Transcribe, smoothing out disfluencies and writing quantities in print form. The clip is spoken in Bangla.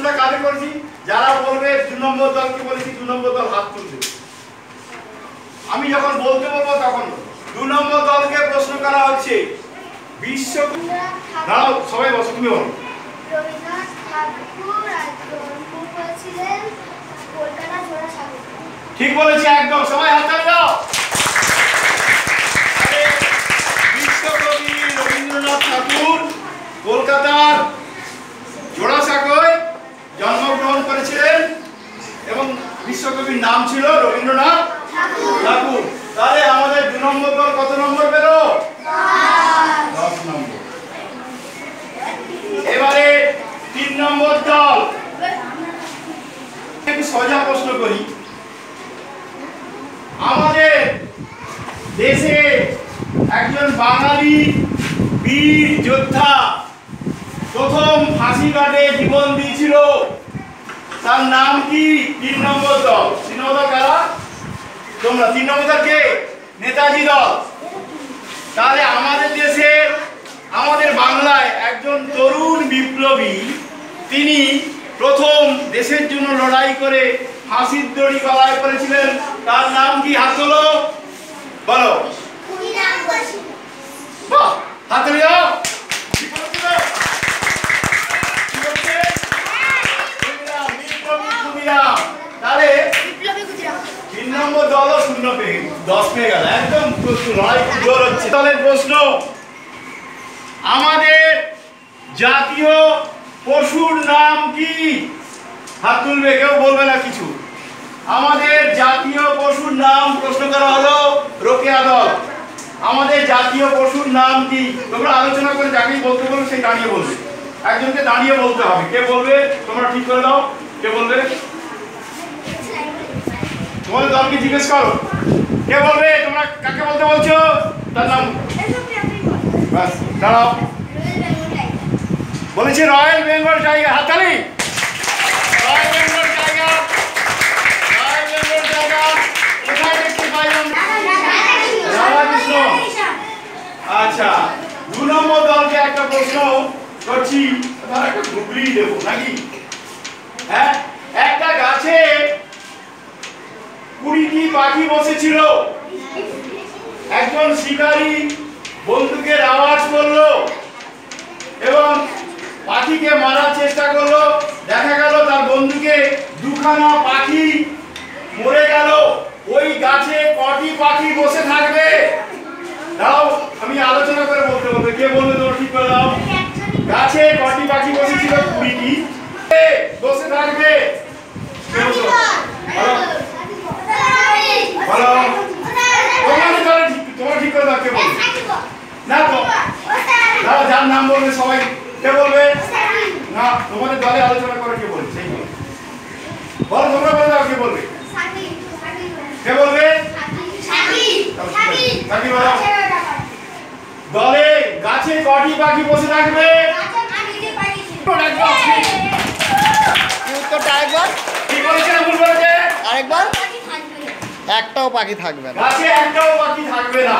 প্রশ্নটা কাকে করেছি? যারা বলবে 2 নম্বর দলকে বলেছি 2 নম্বর দল হাত তুলবে। আমি যখন বলতে বলবো তখন 2 নম্বর দলকে প্রশ্ন করা হচ্ছে বিশ্ব দাঁড়াও সবাই বসো তুমি বলো। রবীন্দ্রনাথ ঠাকুর জন্ম করেছিলেন কলকাতা জোড়াসাঁকোতে। ঠিক বলেছি একদম, সবাই হাত তালি দাও। বিশ্বকবি রবীন্দ্রনাথ ঠাকুর কলকাতার জোড়াসাঁকোয় জন্মগ্রহণ করেছিলেন এবং বিশ্বকবির নাম ছিল রবীন্দ্রনাথ ঠাকুর। তাহলে আমাদের 2 নম্বর দল কত নম্বর পেল? 10 নম্বর। এবারে 3 নম্বর দল, একটু সোজা প্রশ্ন করি। আমাদের দেশে একজন বাঙালি বীর যোদ্ধা প্রথম ফাঁসি কাটে জীবন দিয়েছিল, তার নাম কি? 3 নম্বর দল। 3 নম্বর দল কারা? তোমরা। 3 নম্বর দল কে? নেতাজি দল। তাহলে আমাদের দেশে আমাদের বাংলায় একজন তরুণ বিপ্লবী, তিনি প্রথম দেশের জন্য লড়াই করে ফাঁসির দড়ি গলায় করেছিলেন, তার নাম কি? হাত তোলো, বলো। বাহ, হাত তুলে দাও। তাহলে 3 নম্বর দল 0 পেয়ে 10 পেয়ে গেল, একদম লড়াই খুব জোর হচ্ছে। দলের প্রশ্ন, আমাদের জাতীয় পশুর নাম কি? হাত তুলবে, কেউ বলবে না কিছু। আমাদের জাতীয় পশুর নাম প্রশ্ন করা হলো রোকেয়া দল। আমাদের জাতীয় পশুর নাম কি? তোমরা আলোচনা করে যাকেই বলতে বলবে সেই দাঁড়িয়ে বলবে, একজনকে দাঁড়িয়ে বলতে হবে। কে বলবে? তোমরা ঠিক করে দাও, কে বলবে? তোমাদের দলকে জিজ্ঞেস করো, কে বলবে? তোমরা কাকে বলতে বলছো? তার নাম বাস। দাঁড়াও, বলেছি রয়্যাল বেঙ্গল টাইগার। হাততালি। Royal Bengal tiger, royal Bengal tiger কোথায় দেখতে পাই আমরা? রাধাকৃষ্ণ। আচ্ছা, 2 নম্বর দলকে একটা প্রশ্ন করছি, তার একটা গুগলি দেবো নাকি? হ্যাঁ, একটা গাছে 20টি পাখি বসেছিল। একজন শিকারী বন্দুকের আওয়াজ করলো এবং পাখিকে মারার চেষ্টা করলো। দেখা গেল তার বন্দুকে 2খানা পাখি মরে গেল। ওই গাছে কটি পাখি বসে থাকবে? দাও, আমি আলোচনা করে বলতে বলবে, কে বলবে? তোমরা ঠিক করে দাও। গাছে কটি পাখি বসেছিল? 20টি। বসে থাকবে তোমরা ঠিক করে দাও, কে বলবে? না তো দাও, যার নাম বলবে সবাই। কে বলবে? না, তোমাদের দলে আলোচনা করে কে বলবে সেই বলবে। বলো, তোমরা বলে দাও, কে বলবে? কে বলবে? দলে গাছে কটি পাখি বসে থাকবে? আরেকবার। একটাও পাখি থাকবে না। গাছে একটাও পাখি থাকবে না।